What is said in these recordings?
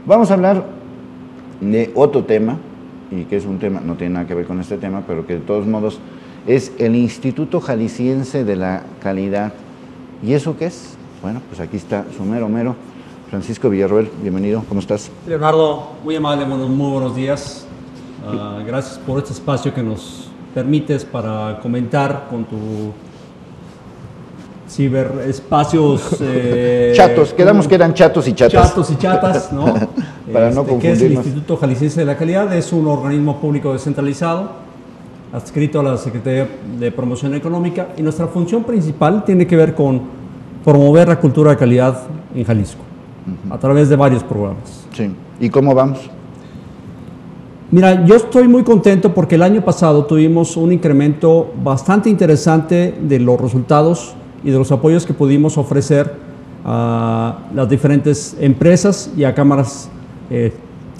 Vamos a hablar de otro tema, y que es un tema, no tiene nada que ver con este tema, pero que de todos modos es el Instituto Jalisciense de la Calidad. ¿Y eso qué es? Bueno, pues aquí está su mero mero, Francisco Villarroel, bienvenido, ¿cómo estás? Leonardo, muy amable, muy buenos días. Gracias por este espacio que nos permites para comentar con tu ciberespacios. Chatos, quedamos que eran chatos y chatas. Chatos y chatas, ¿no? Para no confundirnos. ¿Qué es el Instituto Jalisciense de la Calidad? Es un organismo público descentralizado, adscrito a la Secretaría de Promoción Económica, y nuestra función principal tiene que ver con promover la cultura de calidad en Jalisco, a través de varios programas. Sí. ¿Y cómo vamos? Mira, yo estoy muy contento porque el año pasado tuvimos un incremento bastante interesante de los resultados y de los apoyos que pudimos ofrecer a las diferentes empresas y a cámaras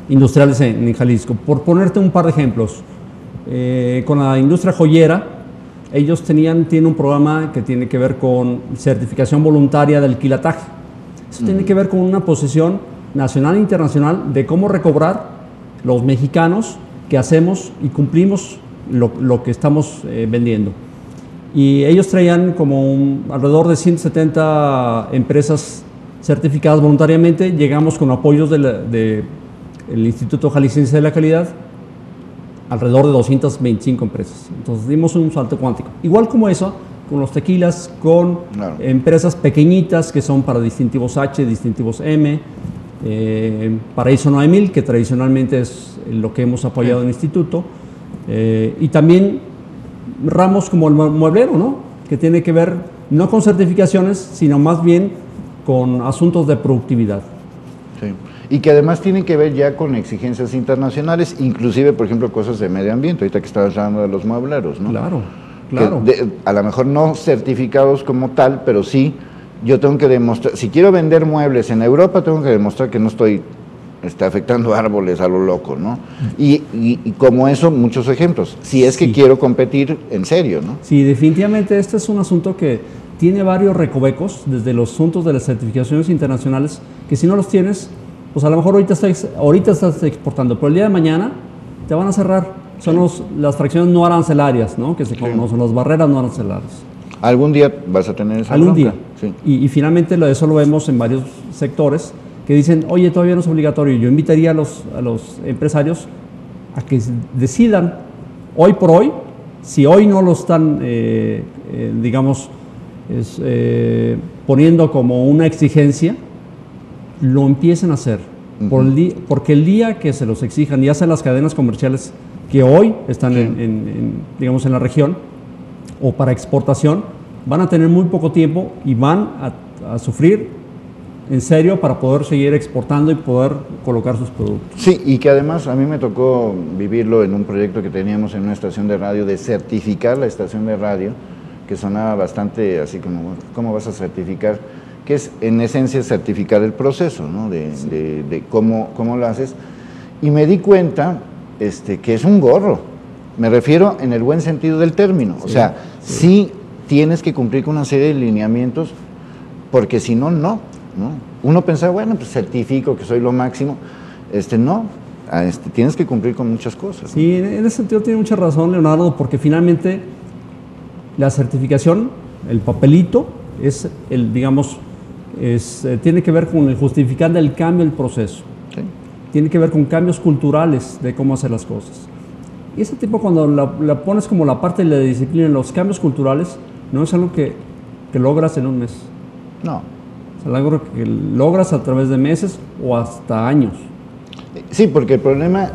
industriales en Jalisco. Por ponerte un par de ejemplos, con la industria joyera, ellos tienen un programa que tiene que ver con certificación voluntaria del quilataje. Eso tiene que ver con una posición nacional e internacional de cómo recobrar los mexicanos que hacemos y cumplimos lo que estamos vendiendo. Y ellos traían como alrededor de 170 empresas certificadas voluntariamente. Llegamos con apoyos del Instituto Jalisciense de la Calidad, alrededor de 225 empresas. Entonces dimos un salto cuántico. Igual como eso, con los tequilas, con empresas pequeñitas que son para distintivos H, distintivos M, para ISO 9000, que tradicionalmente es lo que hemos apoyado en el instituto, y también ramos como el mueblero, ¿no? Que tiene que ver no con certificaciones, sino más bien con asuntos de productividad. Sí. Y que además tienen que ver ya con exigencias internacionales, inclusive, por ejemplo, cosas de medio ambiente, ahorita que estabas hablando de los muebleros, ¿no? Claro, claro. A lo mejor no certificados como tal, pero sí, yo tengo que demostrar, si quiero vender muebles en Europa, tengo que demostrar que no estoy afectando árboles a lo loco, ¿no? Y como eso, muchos ejemplos, si es que quiero competir en serio, ¿no? Sí, definitivamente este es un asunto que tiene varios recovecos, desde los asuntos de las certificaciones internacionales, que si no los tienes, pues a lo mejor ahorita estás exportando, pero el día de mañana te van a cerrar. Son las fracciones no arancelarias, ¿no? Que se conocen, las barreras no arancelarias. ¿Algún día vas a tener esa Algún bronca? día. Sí. Y finalmente eso lo vemos en varios sectores que dicen, oye, todavía no es obligatorio. Yo invitaría a los empresarios a que decidan hoy por hoy, si hoy no lo están, poniendo como una exigencia, lo empiecen a hacer. Porque el día que se los exijan, ya sean las cadenas comerciales que hoy están en la región o para exportación, van a tener muy poco tiempo y van a sufrir en serio para poder seguir exportando y poder colocar sus productos. Sí, y que además a mí me tocó vivirlo en un proyecto que teníamos en una estación de radio, de certificar la estación de radio, que sonaba bastante así como, ¿cómo vas a certificar? Que es en esencia certificar el proceso, ¿no? de cómo lo haces. Y me di cuenta que es un gorro, me refiero en el buen sentido del término, o sea, sí tienes que cumplir con una serie de lineamientos, porque si no, no. Uno pensaba, bueno, pues certifico que soy lo máximo, no, tienes que cumplir con muchas cosas. Sí, en ese sentido tiene mucha razón, Leonardo, porque finalmente la certificación, el papelito, tiene que ver con el justificar del cambio del proceso. Sí. Tiene que ver con cambios culturales de cómo hacer las cosas. Y ese tipo, cuando la pones como la parte de la disciplina en los cambios culturales, no es algo que logras en un mes. No. Es algo que logras a través de meses o hasta años. Sí, porque el problema,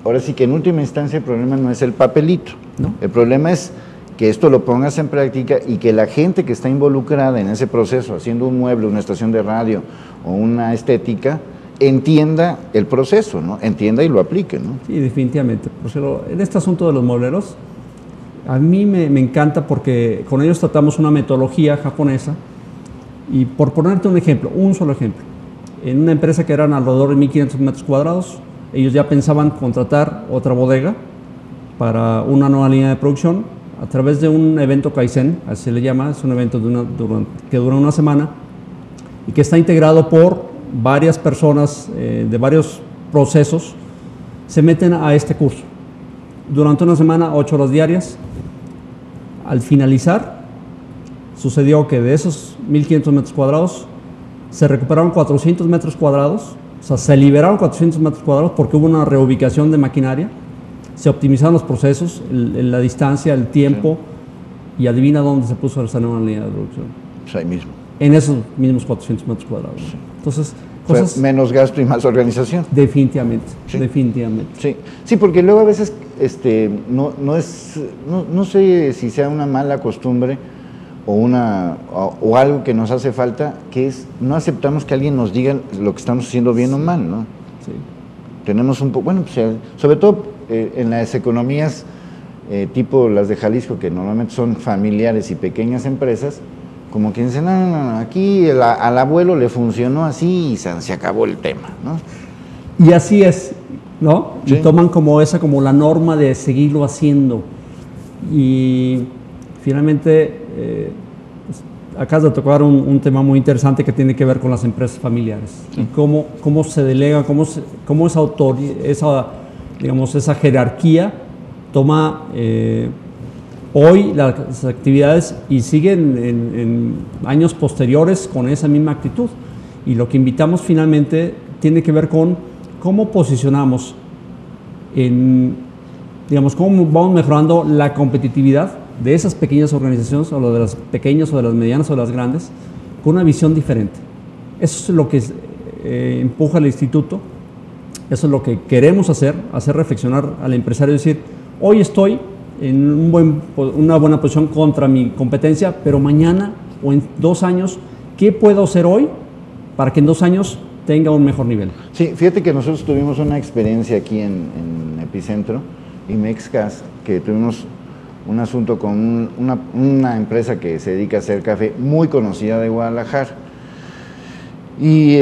ahora sí que en última instancia el problema no es el papelito, ¿no? El problema es que esto lo pongas en práctica y que la gente que está involucrada en ese proceso, haciendo un mueble, una estación de radio o una estética, entienda el proceso, ¿no? Entienda y lo aplique, ¿no? Sí, definitivamente. En este asunto de los muebleros, a mí me encanta porque con ellos tratamos una metodología japonesa. Y por ponerte un ejemplo, un solo ejemplo, en una empresa que eran alrededor de 1.500 metros cuadrados, ellos ya pensaban contratar otra bodega para una nueva línea de producción a través de un evento Kaizen, así se le llama, es un evento que dura una semana y que está integrado por varias personas de varios procesos se meten a este curso. Durante una semana, 8 horas diarias. Al finalizar, sucedió que de esos 1.500 metros cuadrados, se recuperaron 400 metros cuadrados, o sea, se liberaron 400 metros cuadrados porque hubo una reubicación de maquinaria, se optimizaron los procesos, la distancia, el tiempo, sí. Y adivina dónde se puso esa nueva línea de producción. Pues ahí mismo. En esos mismos 400 metros cuadrados. Sí. Entonces, cosas, menos gasto y más organización. Definitivamente, sí. Definitivamente. Sí. Sí, porque luego a veces no sé si sea una mala costumbre o algo que nos hace falta, que es no aceptamos que alguien nos diga lo que estamos haciendo bien o mal, ¿no? Sí. Tenemos un poco, bueno, pues, sobre todo en las economías tipo las de Jalisco, que normalmente son familiares y pequeñas empresas, como que dicen, no, aquí al abuelo le funcionó así y se acabó el tema, ¿no? Y así es, ¿no? Sí. Y toman como la norma de seguirlo haciendo. Y finalmente, pues, acabas de tocar un tema muy interesante que tiene que ver con las empresas familiares. Sí. Y cómo se delega, cómo esa jerarquía toma hoy las actividades y siguen en años posteriores con esa misma actitud. Y lo que invitamos finalmente tiene que ver con cómo posicionamos, cómo vamos mejorando la competitividad de esas pequeñas organizaciones, o de las pequeñas, o de las medianas, o de las grandes, con una visión diferente. Eso es lo que empuja el instituto, eso es lo que queremos hacer reflexionar al empresario, decir, hoy estoy en una buena posición contra mi competencia, pero mañana o en 2 años, ¿qué puedo hacer hoy para que en 2 años tenga un mejor nivel? Sí, fíjate que nosotros tuvimos una experiencia aquí en Epicentro y Mexcas, que tuvimos un asunto con una empresa que se dedica a hacer café muy conocida de Guadalajara. Y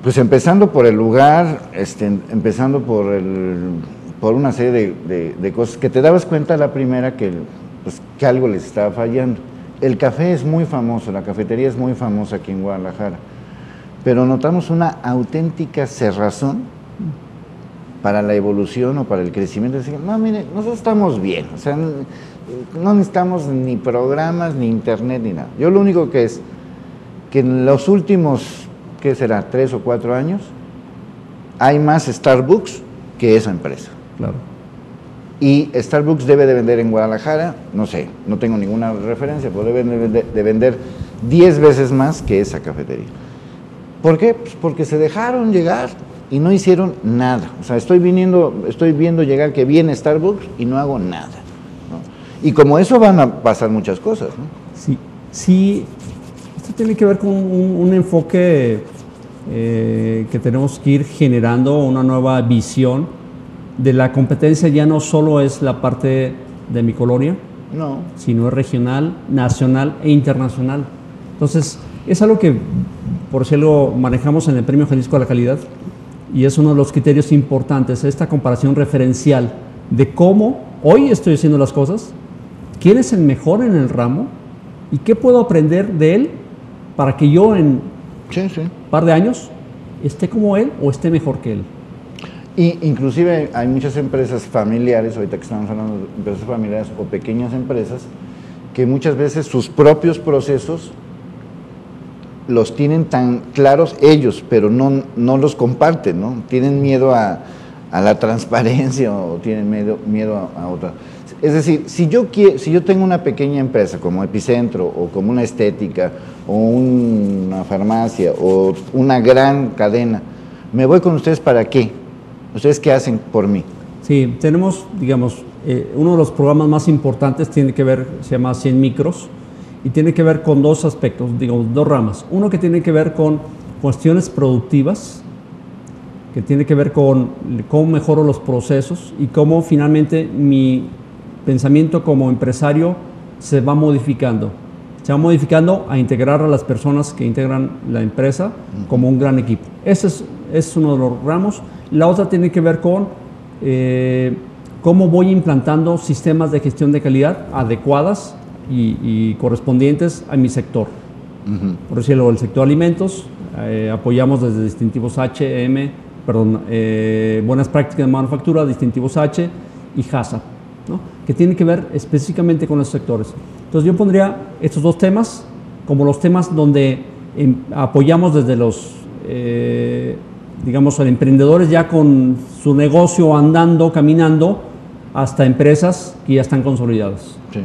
pues empezando por el lugar, empezando por una serie de cosas que te dabas cuenta a la primera que algo les estaba fallando. El café es muy famoso, la cafetería es muy famosa aquí en Guadalajara, pero notamos una auténtica cerrazón para la evolución o para el crecimiento. Decir, no, mire, nosotros estamos bien, o sea, no necesitamos ni programas, ni internet, ni nada. Yo lo único que es que en los últimos, ¿qué será?, 3 o 4 años, hay más Starbucks que esa empresa. Claro. Y Starbucks debe de vender en Guadalajara, no sé, no tengo ninguna referencia, pero debe de vender 10 veces más que esa cafetería. ¿Por qué? Pues porque se dejaron llegar y no hicieron nada. O sea, estoy viendo llegar que viene Starbucks y no hago nada, ¿no? Y como eso van a pasar muchas cosas, ¿no? Sí. Esto tiene que ver con un enfoque que tenemos que ir generando, una nueva visión de la competencia. Ya no solo es la parte de mi colonia, no, sino es regional, nacional e internacional. Entonces, es algo que, por decirlo, manejamos en el Premio Jalisco a la Calidad, y es uno de los criterios importantes, esta comparación referencial de cómo hoy estoy haciendo las cosas, quién es el mejor en el ramo y qué puedo aprender de él para que yo en un par de años esté como él o esté mejor que él. Y inclusive hay muchas empresas familiares, ahorita que estamos hablando de empresas familiares o pequeñas empresas, que muchas veces sus propios procesos los tienen tan claros ellos, pero no los comparten, ¿no? Tienen miedo a la transparencia o tienen miedo a otra. Es decir, si yo tengo una pequeña empresa como Epicentro o como una estética o una farmacia o una gran cadena, ¿me voy con ustedes para qué? ¿Ustedes qué hacen por mí? Sí, tenemos, uno de los programas más importantes tiene que ver, se llama 100 micros, y tiene que ver con 2 aspectos, 2 ramas. Uno que tiene que ver con cuestiones productivas, que tiene que ver con cómo mejoro los procesos y cómo finalmente mi pensamiento como empresario se va modificando. Se va modificando a integrar a las personas que integran la empresa como un gran equipo. Ese es uno de los ramos. La otra tiene que ver con cómo voy implantando sistemas de gestión de calidad adecuadas y correspondientes a mi sector. Por decirlo, el sector alimentos, apoyamos desde distintivos buenas prácticas de manufactura, distintivos H y HACCP, ¿no? Que tienen que ver específicamente con los sectores. Entonces yo pondría estos dos temas como los temas donde apoyamos desde los, digamos, emprendedores ya con su negocio andando, caminando, hasta empresas que ya están consolidadas. Sí.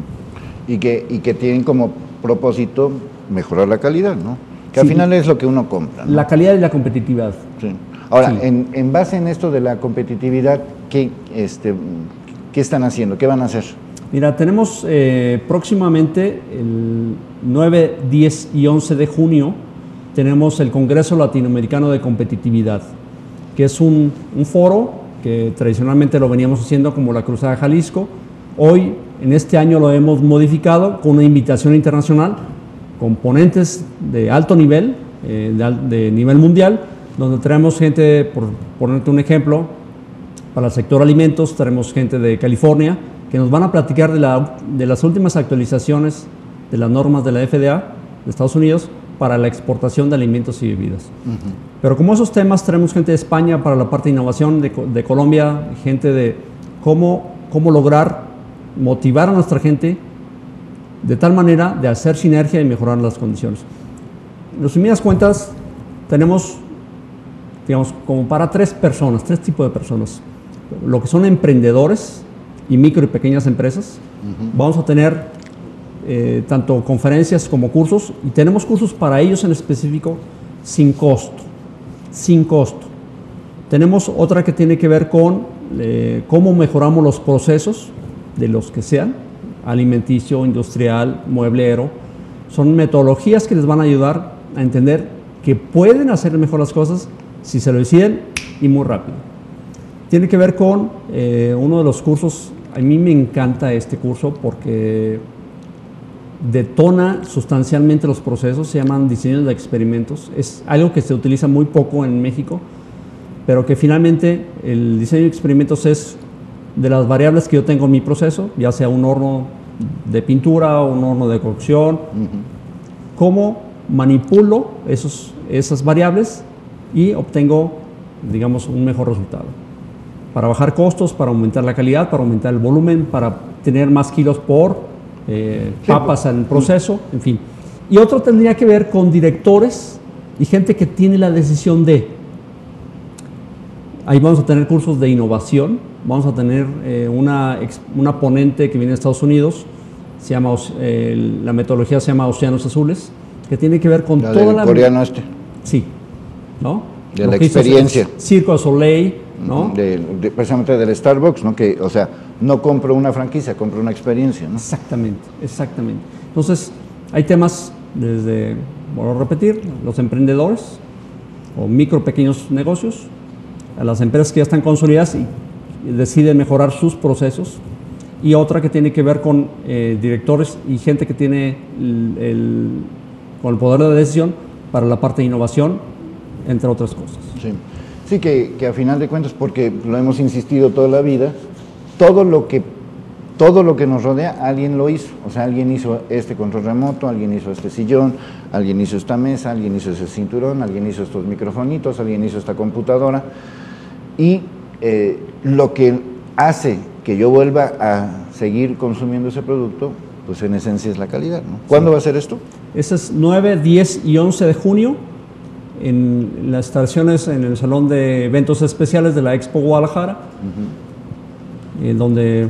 Y que tienen como propósito mejorar la calidad, ¿no? Que al final es lo que uno compra, ¿no? La calidad y la competitividad. Sí. Ahora, Sí. En base en esto de la competitividad, ¿qué están haciendo? ¿Qué van a hacer? Mira, tenemos próximamente el 9, 10 y 11 de junio, tenemos el Congreso Latinoamericano de Competitividad, que es un foro que tradicionalmente lo veníamos haciendo como la Cruzada Jalisco. Hoy, en este año, lo hemos modificado con una invitación internacional, con ponentes de alto nivel, de nivel mundial, donde traemos gente, por ponerte un ejemplo, para el sector alimentos, traemos gente de California, que nos van a platicar de las últimas actualizaciones de las normas de la FDA de Estados Unidos para la exportación de alimentos y bebidas. Pero como esos temas, traemos gente de España para la parte de innovación, de Colombia, gente de cómo lograr motivar a nuestra gente de tal manera de hacer sinergia y mejorar las condiciones. En resumidas cuentas, tenemos, digamos, como para tres tipos de personas. Lo que son emprendedores y micro y pequeñas empresas. Vamos a tener tanto conferencias como cursos, y tenemos cursos para ellos en específico sin costo. Sin costo. Tenemos otra que tiene que ver con cómo mejoramos los procesos de los que sean, alimenticio, industrial, mueblero. Son metodologías que les van a ayudar a entender que pueden hacer mejor las cosas si se lo deciden y muy rápido. Tiene que ver con uno de los cursos. A mí me encanta este curso porque detona sustancialmente los procesos, se llaman diseños de experimentos. Es algo que se utiliza muy poco en México, pero que finalmente el diseño de experimentos es de las variables que yo tengo en mi proceso, ya sea un horno de pintura o un horno de cocción, cómo manipulo esas variables y obtengo, digamos, un mejor resultado. Para bajar costos, para aumentar la calidad, para aumentar el volumen, para tener más kilos por papas en el proceso, en fin. Y otro tendría que ver con directores y gente que tiene la decisión de. Ahí vamos a tener cursos de innovación, vamos a tener una ponente que viene de Estados Unidos, se llama, la metodología se llama Océanos Azules, que tiene que ver con toda la... coreano Sí, ¿no? De la experiencia. Cirque du Soleil, ¿no? Precisamente del Starbucks, ¿no? Que, o sea, no compro una franquicia, compro una experiencia, ¿no? Exactamente, exactamente. Entonces, hay temas desde, vuelvo a repetir, los emprendedores o micro, pequeños negocios, a las empresas que ya están consolidadas y deciden mejorar sus procesos, y otra que tiene que ver con directores y gente que tiene con el poder de decisión para la parte de innovación, entre otras cosas. Sí, sí, que a final de cuentas, porque lo hemos insistido toda la vida, todo lo que nos rodea, alguien lo hizo. O sea, alguien hizo este control remoto, alguien hizo este sillón, alguien hizo esta mesa, alguien hizo ese cinturón, alguien hizo estos microfonitos, alguien hizo esta computadora. Y lo que hace que yo vuelva a seguir consumiendo ese producto, pues en esencia es la calidad, ¿no? ¿Cuándo va a ser esto? Ese es 9, 10 y 11 de junio en las instalaciones en el Salón de Eventos Especiales de la Expo Guadalajara, donde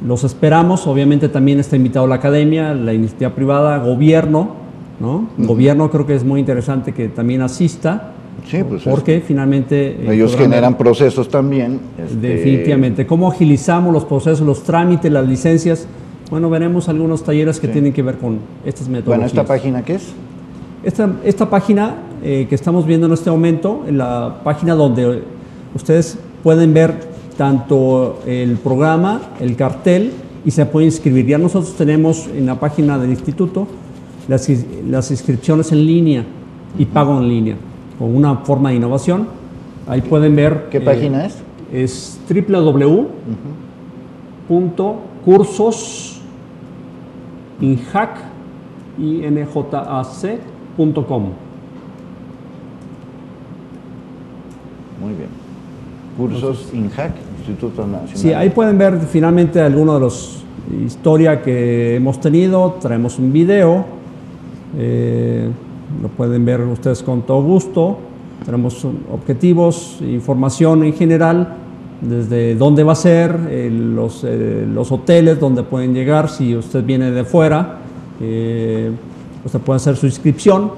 los esperamos. Obviamente también está invitado la academia, la iniciativa privada, gobierno, ¿no? Gobierno creo que es muy interesante que también asista. Sí, pues porque finalmente ellos generan procesos también. Definitivamente. ¿Cómo agilizamos los procesos, los trámites, las licencias? Bueno, veremos algunos talleres que tienen que ver con estas metodologías. Bueno, ¿esta página qué es? Esta página que estamos viendo en este momento, en la página donde ustedes pueden ver tanto el programa, el cartel, y se puede inscribir. Ya nosotros tenemos en la página del instituto las inscripciones en línea y pago en línea, con una forma de innovación. Ahí pueden ver... ¿Qué página es? Es www.cursosinjac.com. Muy bien. Cursos INHAC, Instituto Nacional. Sí, ahí pueden ver finalmente algunos de los historia que hemos tenido. Traemos un video, lo pueden ver ustedes con todo gusto. Tenemos objetivos, información en general, desde dónde va a ser, los hoteles donde pueden llegar. Si usted viene de fuera, usted puede hacer su inscripción.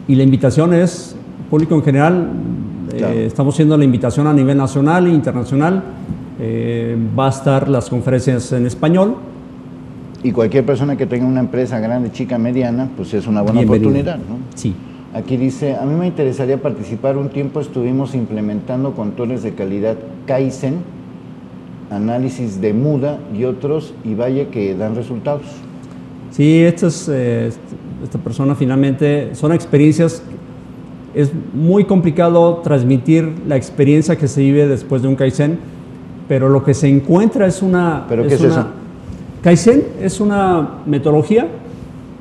Y la invitación es, público en general, claro. Estamos haciendo la invitación a nivel nacional e internacional. Va a estar las conferencias en español. Y cualquier persona que tenga una empresa grande, chica, mediana, pues es una buena oportunidad, ¿no? Sí. Aquí dice, a mí me interesaría participar. Un tiempo estuvimos implementando controles de calidad Kaizen, análisis de muda y otros, y vaya que dan resultados. Sí, esta persona finalmente, son experiencias, es muy complicado transmitir la experiencia que se vive después de un Kaizen, pero lo que se encuentra es una... ¿Pero qué es eso? Kaizen es una metodología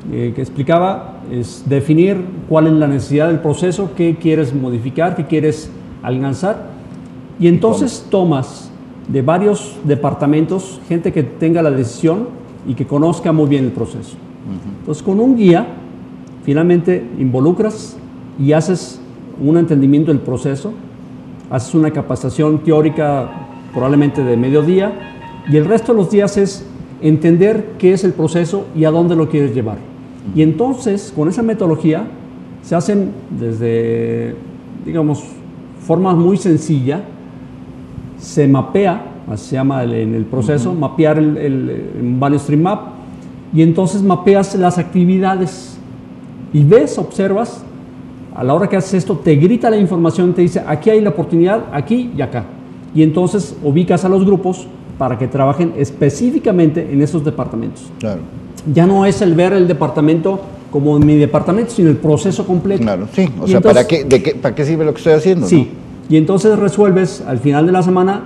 que explicaba, es definir cuál es la necesidad del proceso, qué quieres modificar, qué quieres alcanzar, y entonces tomas de varios departamentos gente que tenga la decisión y que conozca muy bien el proceso. Entonces, con un guía, finalmente involucras y haces un entendimiento del proceso, haces una capacitación teórica probablemente de mediodía, y el resto de los días es entender qué es el proceso y a dónde lo quieres llevar. Y entonces, con esa metodología, se hacen desde, digamos, formas muy sencillas, se mapea, así se llama en el proceso, mapear en Value Stream Map, y entonces mapeas las actividades y ves, observas, a la hora que haces esto, te grita la información, te dice, aquí hay la oportunidad, aquí y acá. Y entonces ubicas a los grupos para que trabajen específicamente en esos departamentos. Claro. Ya no es el ver el departamento como mi departamento, sino el proceso completo. Claro, sí. O y sea, entonces, ¿para qué sirve lo que estoy haciendo? Sí. ¿No? Y entonces resuelves al final de la semana,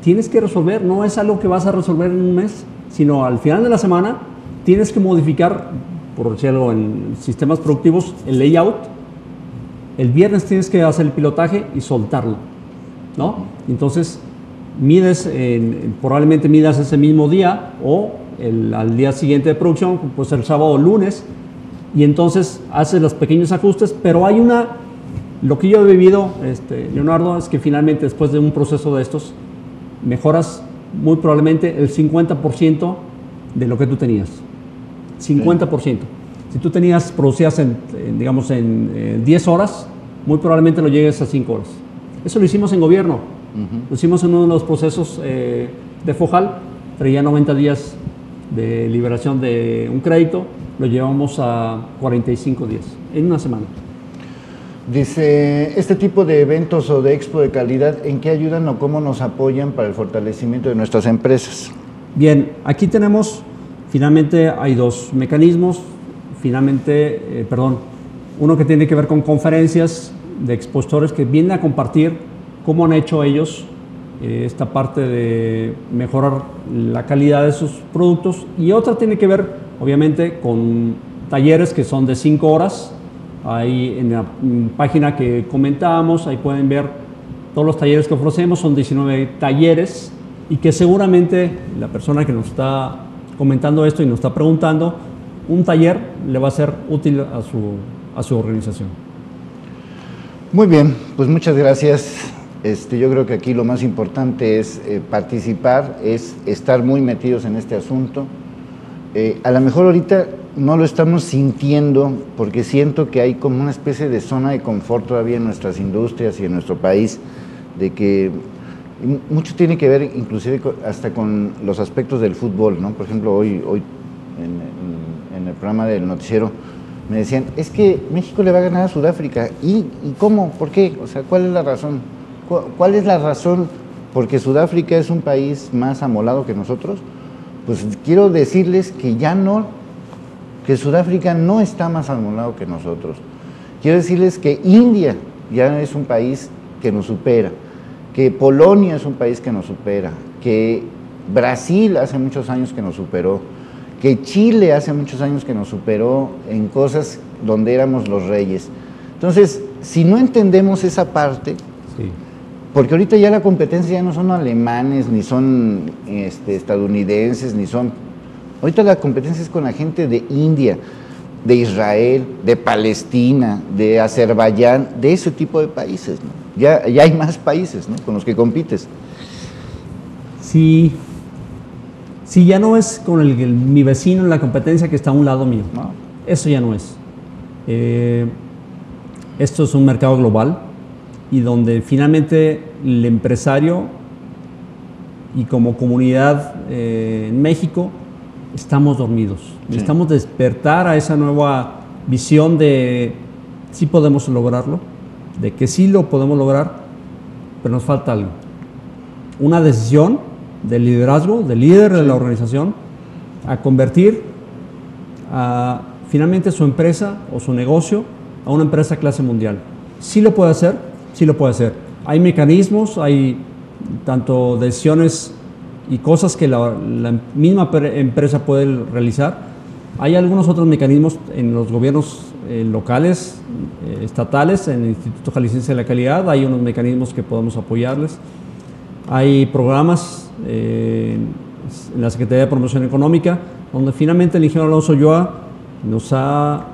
tienes que resolver, no es algo que vas a resolver en un mes, sino al final de la semana tienes que modificar, por decirlo en sistemas productivos, el layout. El viernes tienes que hacer el pilotaje y soltarlo, ¿no? Entonces, probablemente midas ese mismo día o al día siguiente de producción, pues el sábado o lunes, y entonces haces los pequeños ajustes, pero hay lo que yo he vivido, Leonardo, es que finalmente después de un proceso de estos, mejoras muy probablemente el 50% de lo que tú tenías. 50%. Sí. Si tú producías digamos en 10 horas, muy probablemente lo llegues a 5 horas. Eso lo hicimos en gobierno. Lo hicimos en uno de los procesos de FOJAL, traía 90 días de liberación de un crédito, lo llevamos a 45 días, en una semana. Dice, este tipo de eventos o de expo de calidad, ¿en qué ayudan o cómo nos apoyan para el fortalecimiento de nuestras empresas? Bien, aquí tenemos, finalmente hay dos mecanismos, uno que tiene que ver con conferencias de expositores que vienen a compartir cómo han hecho ellos esta parte de mejorar la calidad de sus productos, y otra tiene que ver obviamente con talleres que son de 5 horas. Ahí en la página que comentábamos, ahí pueden ver todos los talleres que ofrecemos, son 19 talleres, y que seguramente la persona que nos está comentando esto y nos está preguntando, un taller le va a ser útil a su organización. Muy bien, pues muchas gracias. Yo creo que aquí lo más importante es participar, es estar muy metidos en este asunto. A lo mejor ahorita no lo estamos sintiendo porque siento que hay como una especie de zona de confort todavía en nuestras industrias y en nuestro país, de que mucho tiene que ver inclusive hasta con los aspectos del fútbol, ¿no? Por ejemplo, hoy en el programa del noticiero me decían, es que México le va a ganar a Sudáfrica. ¿Y cómo? ¿Por qué? O sea, ¿cuál es la razón? ¿Cuál es la razón? ¿Porque Sudáfrica es un país más amolado que nosotros? Pues quiero decirles que que Sudáfrica no está más amolado que nosotros. Quiero decirles que India ya es un país que nos supera, que Polonia es un país que nos supera, que Brasil hace muchos años que nos superó, que Chile hace muchos años que nos superó en cosas donde éramos los reyes. Entonces, si no entendemos esa parte, Sí. porque ahorita ya la competencia ya no son alemanes, ni son estadounidenses, ni son... Ahorita la competencia es con la gente de India, de Israel, de Palestina, de Azerbaiyán, de ese tipo de países, ¿no? Ya hay más países, ¿no?, con los que compites. Sí, sí, ya no es con mi vecino en la competencia que está a un lado mío. ¿No? Eso ya no es. Esto es un mercado global y donde finalmente el empresario y como comunidad en México estamos dormidos. Sí. Necesitamos despertar a esa nueva visión de sí podemos lograrlo, de que sí lo podemos lograr, pero nos falta algo. Una decisión de liderazgo, de líder de la organización, a convertir finalmente su empresa o su negocio a una empresa clase mundial. Sí lo puede hacer, sí lo puede hacer. Hay mecanismos, hay tanto decisiones y cosas que la misma empresa puede realizar. Hay algunos otros mecanismos en los gobiernos locales, estatales, en el Instituto Jalisciense de la Calidad, hay unos mecanismos que podemos apoyarles. Hay programas en la Secretaría de Promoción Económica, donde finalmente el ingeniero Alonso Ulloa nos ha